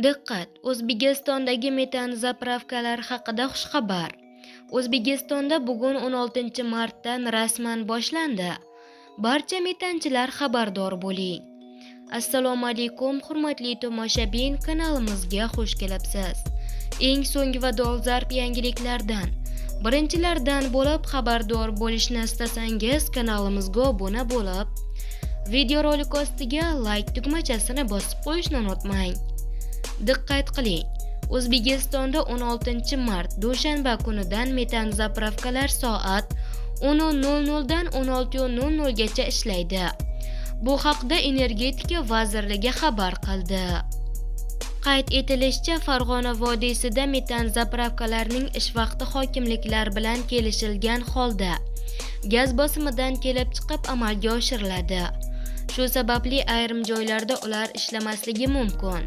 Diqqat! O'zbekistondagi metan zapravkalar haqida xushxabar. O'zbekistonda bugun 16 martdan rasman boshlandi. Barcha metanchilar xabardor bo'ling. Assalomu alaykum, hurmatli tomoshabin, kanalimizga xush kelibsiz. Eng so'nggi va dolzarb yangiliklardan, birinchilardan bo'lib xabardor bo'lishni istasangiz, kanalimizga obuna bo'lib, videorolik ostiga like tugmachasini bosib qo'yishni unutmang. Diqqat qiling. O'zbekistonda 16 mart dushanba kunidan metan zapravkalar soat 10:00 dan 16:00 gacha ishlaydi. Bu haqda Energetika vazirligi xabar qildi. Qayd etilishicha, Farg'ona vodiysida metan zapravkalarning ish vaqti hokimliklar bilan kelishilgan holda gaz bosimidan kelib chiqib amalga oshiriladi. Shu sababli ayrim joylarda ular ishlamasligi mumkin.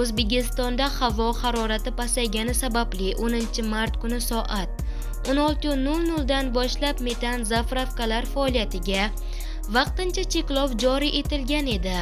O'zbekistonda havo harorati pasaygani sababli 10 mart kuni soat 16:00 dan boshlab metan zapravkalar faoliyatiga vaqtincha cheklov joriy etilgan edi.